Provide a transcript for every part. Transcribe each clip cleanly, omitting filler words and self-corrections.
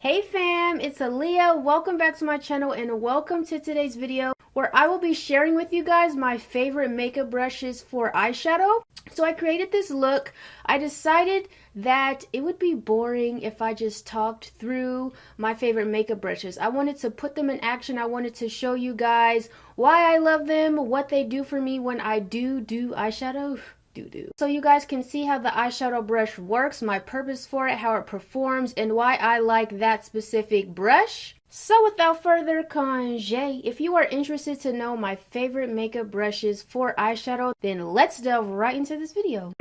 Hey fam, it's Ahliyah. Welcome back to my channel and welcome to today's video where I will be sharing with you guys my favorite makeup brushes for eyeshadow. So I created this look. I decided that it would be boring if I just talked through my favorite makeup brushes. I wanted to put them in action. I wanted to show you guys why I love them, what they do for me when I do eyeshadow. So you guys can see how the eyeshadow brush works, my purpose for it, how it performs, and why I like that specific brush. So without further congé, if you are interested to know my favorite makeup brushes for eyeshadow, then let's delve right into this video.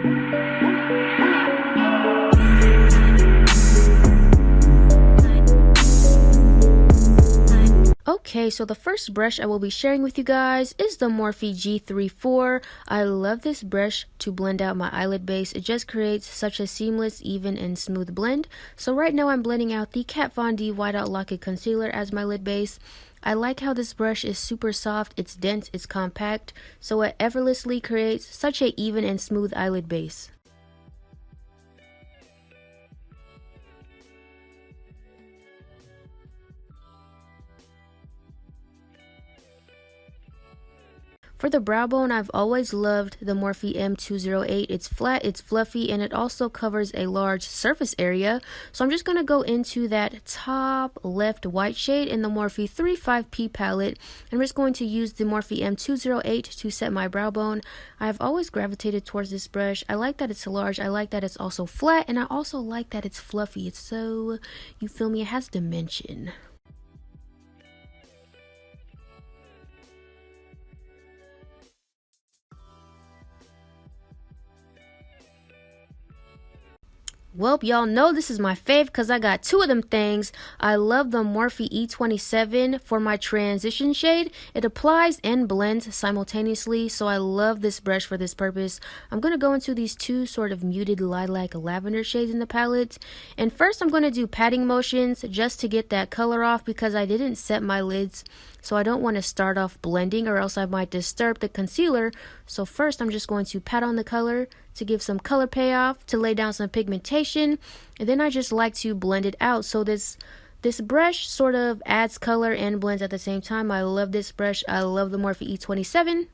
Okay, so the first brush I will be sharing with you guys is the Morphe G34. I love this brush to blend out my eyelid base. It just creates such a seamless, even, and smooth blend. So right now I'm blending out the Kat Von D Whiteout Lock-It Concealer as my lid base. I like how this brush is super soft, it's dense, it's compact, so it effortlessly creates such a even and smooth eyelid base. For the brow bone, I've always loved the Morphe M208. It's flat, it's fluffy, and it also covers a large surface area. So I'm just going to go into that top left white shade in the Morphe 35P palette. I'm just going to use the Morphe M208 to set my brow bone. I've always gravitated towards this brush. I like that it's large, I like that it's also flat, and I also like that it's fluffy. It's so, you feel me, it has dimension. Well, y'all know this is my fave because I got two of them things. I love the Morphe E27 for my transition shade. It applies and blends simultaneously, so I love this brush for this purpose. I'm going to go into these two sort of muted lilac lavender shades in the palette. And first I'm going to do patting motions just to get that color off because I didn't set my lids. So I don't want to start off blending or else I might disturb the concealer. So first I'm just going to pat on the color to give some color payoff, to lay down some pigmentation, and then I just like to blend it out. So this brush sort of adds color and blends at the same time. I love this brush. I love the Morphe E27.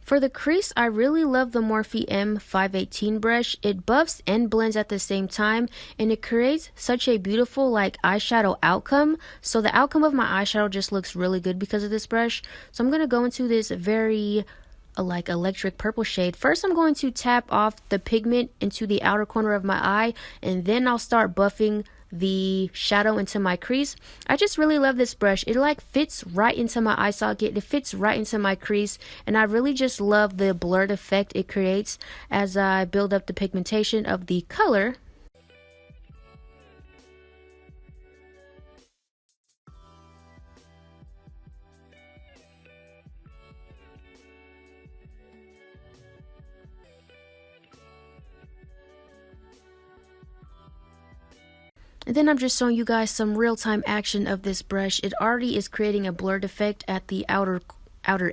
For the crease, I really love the Morphe M518 brush. It buffs and blends at the same time, and it creates such a beautiful like eyeshadow outcome. So the outcome of my eyeshadow just looks really good because of this brush. So I'm going to go into this very like electric purple shade. First I'm going to tap off the pigment into the outer corner of my eye, and then I'll start buffing the shadow into my crease. I just really love this brush. It like fits right into my eye socket, it fits right into my crease, and I really just love the blurred effect it creates as I build up the pigmentation of the color. And then I'm just showing you guys some real-time action of this brush. It already is creating a blurred effect at the outer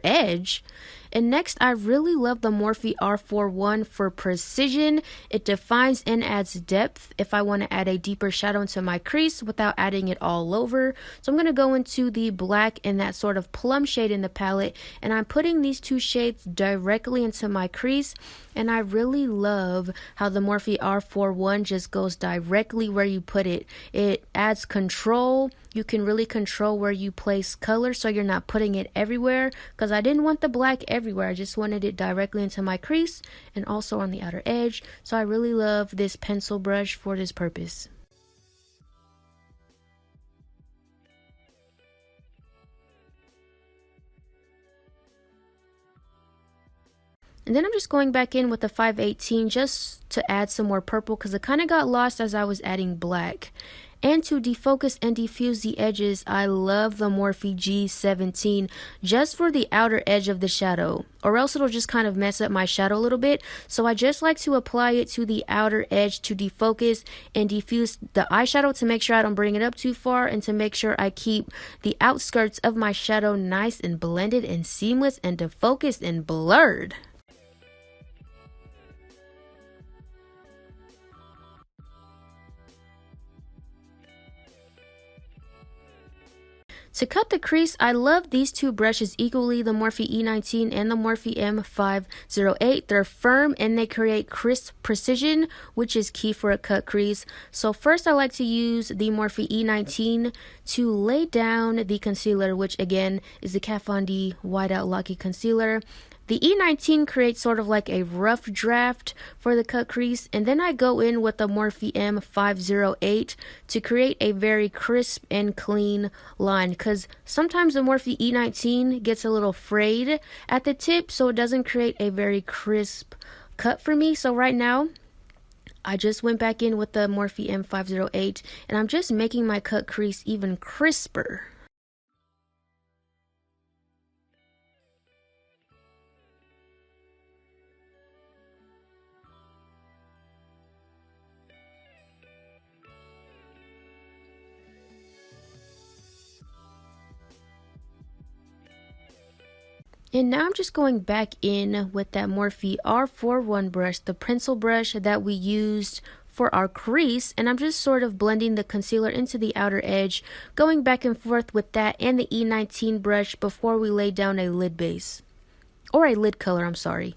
edge. And next, I really love the Morphe R41 for precision. It defines and adds depth if I want to add a deeper shadow into my crease without adding it all over. So I'm going to go into the black and that sort of plum shade in the palette, and I'm putting these two shades directly into my crease. And I really love how the Morphe R41 just goes directly where you put it. It adds control. You can really control where you place color so you're not putting it everywhere, because I didn't want the black everywhere. I just wanted it directly into my crease and also on the outer edge. So I really love this pencil brush for this purpose. And then I'm just going back in with the 518 just to add some more purple because it kind of got lost as I was adding black. And to defocus and diffuse the edges, I love the Morphe G17 just for the outer edge of the shadow, or else it'll just kind of mess up my shadow a little bit. So I just like to apply it to the outer edge to defocus and diffuse the eyeshadow to make sure I don't bring it up too far, and to make sure I keep the outskirts of my shadow nice and blended and seamless and defocused and blurred. To cut the crease, I love these two brushes equally, the Morphe E19 and the Morphe M508. They're firm and they create crisp precision, which is key for a cut crease. So first I like to use the Morphe E19 to lay down the concealer, which again is the Kat Von D Whiteout Lucky Concealer. The E19 creates sort of like a rough draft for the cut crease, and then I go in with the Morphe M508 to create a very crisp and clean line, because sometimes the Morphe E19 gets a little frayed at the tip, so it doesn't create a very crisp cut for me. So right now, I just went back in with the Morphe M508, and I'm just making my cut crease even crisper. And now I'm just going back in with that Morphe R41 brush, the pencil brush that we used for our crease, and I'm just sort of blending the concealer into the outer edge, going back and forth with that and the E19 brush before we lay down a lid base, or a lid color, I'm sorry.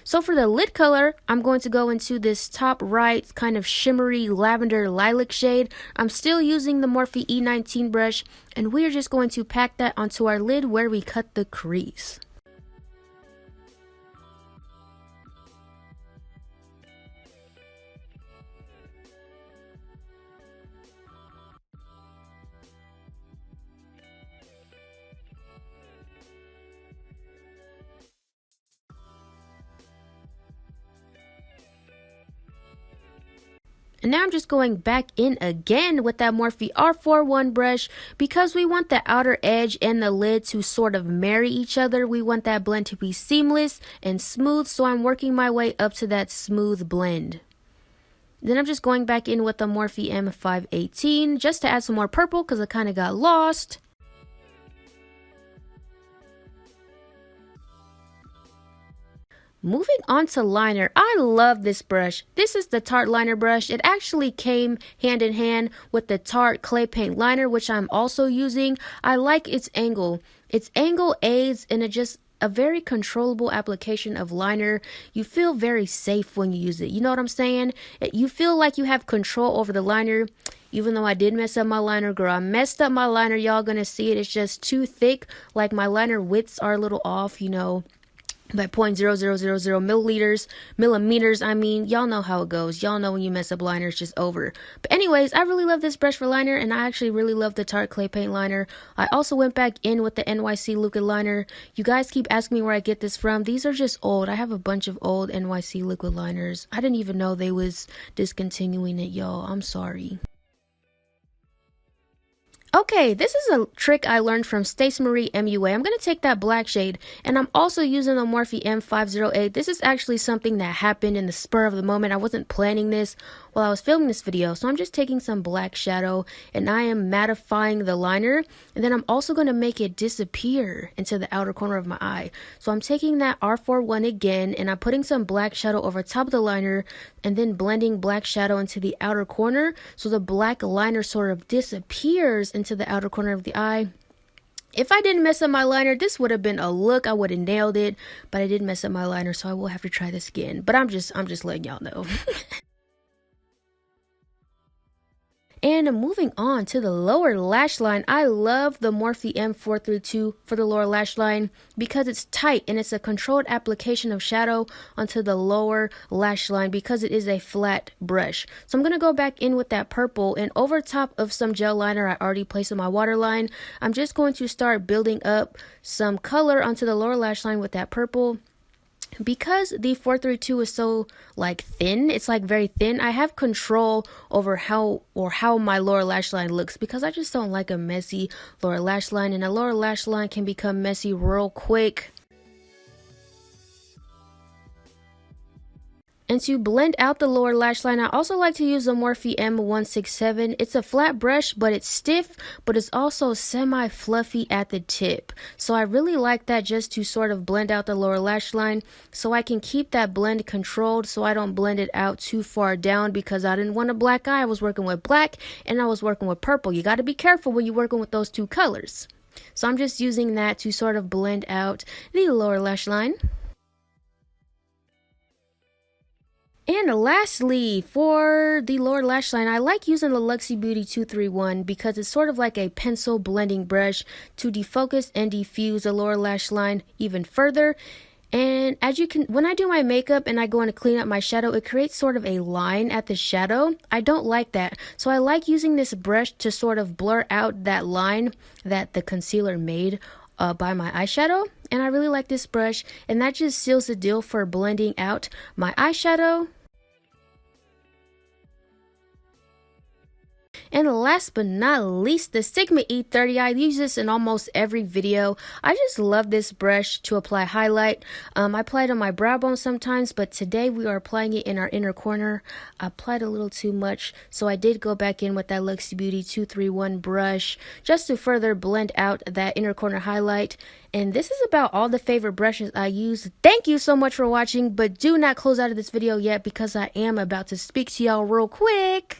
So for the lid color, I'm going to go into this top right kind of shimmery lavender lilac shade. I'm still using the Morphe E19 brush, and we are just going to pack that onto our lid where we cut the crease. And now I'm just going back in again with that Morphe R41 brush, because we want the outer edge and the lid to sort of marry each other. We want that blend to be seamless and smooth, so I'm working my way up to that smooth blend. Then I'm just going back in with the Morphe M518 just to add some more purple because I kind of got lost. Moving on to liner, I love this brush. This is the Tarte liner brush. It actually came hand in hand with the Tarte clay paint liner, which I'm also using. I like its angle. Its angle aids in a very controllable application of liner. You feel very safe when you use it. You know what I'm saying? You feel like you have control over the liner. Even though I did mess up my liner, girl, I messed up my liner. Y'all gonna see it. It's just too thick. Like my liner widths are a little off, you know, by 0.0000 millimeters. I mean, y'all know how it goes. Y'all know when you mess up liner, it's just over. But anyways, I really love this brush for liner, and I actually really love the Tarte clay paint liner. I also went back in with the NYC liquid liner. You guys keep asking me where I get this from. These are just old. I have a bunch of old NYC liquid liners. I didn't even know they was discontinuing it, y'all. I'm sorry. Okay, this is a trick I learned from Stacey Marie MUA. I'm going to take that black shade, and I'm also using the Morphe M508. This is actually something that happened in the spur of the moment. I wasn't planning this while I was filming this video, so I'm just taking some black shadow, and I am mattifying the liner, and then I'm also going to make it disappear into the outer corner of my eye. So I'm taking that R41 again, and I'm putting some black shadow over top of the liner, and then blending black shadow into the outer corner, so the black liner sort of disappears into the outer corner of the eye. If I didn't mess up my liner, this would have been a look. I would have nailed it, but I did mess up my liner, so I will have to try this again. But I'm just letting y'all know. And moving on to the lower lash line, I love the Morphe M432 for the lower lash line because it's tight and it's a controlled application of shadow onto the lower lash line because it is a flat brush. So I'm going to go back in with that purple, and over top of some gel liner I already placed on my waterline, I'm just going to start building up some color onto the lower lash line with that purple. Because the 432 is so like thin, it's like very thin, I have control over how my lower lash line looks, because I just don't like a messy lower lash line, and a lower lash line can become messy real quick. And to blend out the lower lash line, I also like to use the Morphe M167. It's a flat brush, but it's stiff, but it's also semi-fluffy at the tip. So I really like that, just to sort of blend out the lower lash line, so I can keep that blend controlled, so I don't blend it out too far down, because I didn't want a black eye. I was working with black and I was working with purple. You got to be careful when you're working with those two colors. So I'm just using that to sort of blend out the lower lash line. And lastly, for the lower lash line, I like using the Luxie Beauty 231 because it's sort of like a pencil blending brush to defocus and diffuse the lower lash line even further. And as you can, when I do my makeup and I go in to clean up my shadow, it creates sort of a line at the shadow. I don't like that. So I like using this brush to sort of blur out that line that the concealer made by my eyeshadow. And I really like this brush, and that just seals the deal for blending out my eyeshadow. And last but not least, the Sigma E30. I use this in almost every video. I just love this brush to apply highlight. I apply it on my brow bone sometimes, but today we are applying it in our inner corner. I applied a little too much, so I did go back in with that Luxie Beauty 231 brush just to further blend out that inner corner highlight. And this is about all the favorite brushes I use. Thank you so much for watching, but do not close out of this video yet, because I am about to speak to y'all real quick.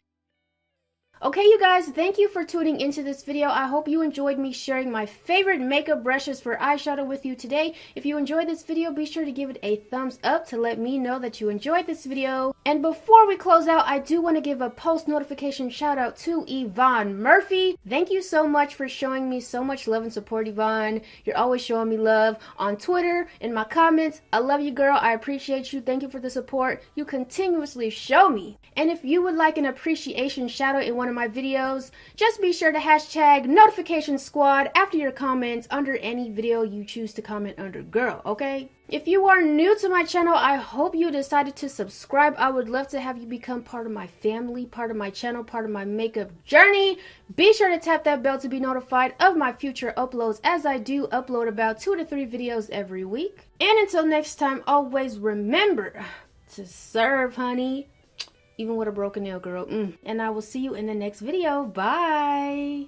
Okay, you guys, thank you for tuning into this video. I hope you enjoyed me sharing my favorite makeup brushes for eyeshadow with you today. If you enjoyed this video, be sure to give it a thumbs up to let me know that you enjoyed this video. And before we close out, I do want to give a post notification shout out to Yvonne Murphy. Thank you so much for showing me so much love and support, Yvonne. You're always showing me love on Twitter, in my comments. I love you, girl. I appreciate you. Thank you for the support you continuously show me. And if you would like an appreciation shout out in one of my videos, just be sure to hashtag notification squad after your comments under any video you choose to comment under, girl, okay? If you are new to my channel, I hope you decided to subscribe. I would love to have you become part of my family, part of my channel, part of my makeup journey. Be sure to tap that bell to be notified of my future uploads, as I do upload about 2 to 3 videos every week. And until next time, always remember to serve, honey. Even with a broken nail, girl. And I will see you in the next video. Bye.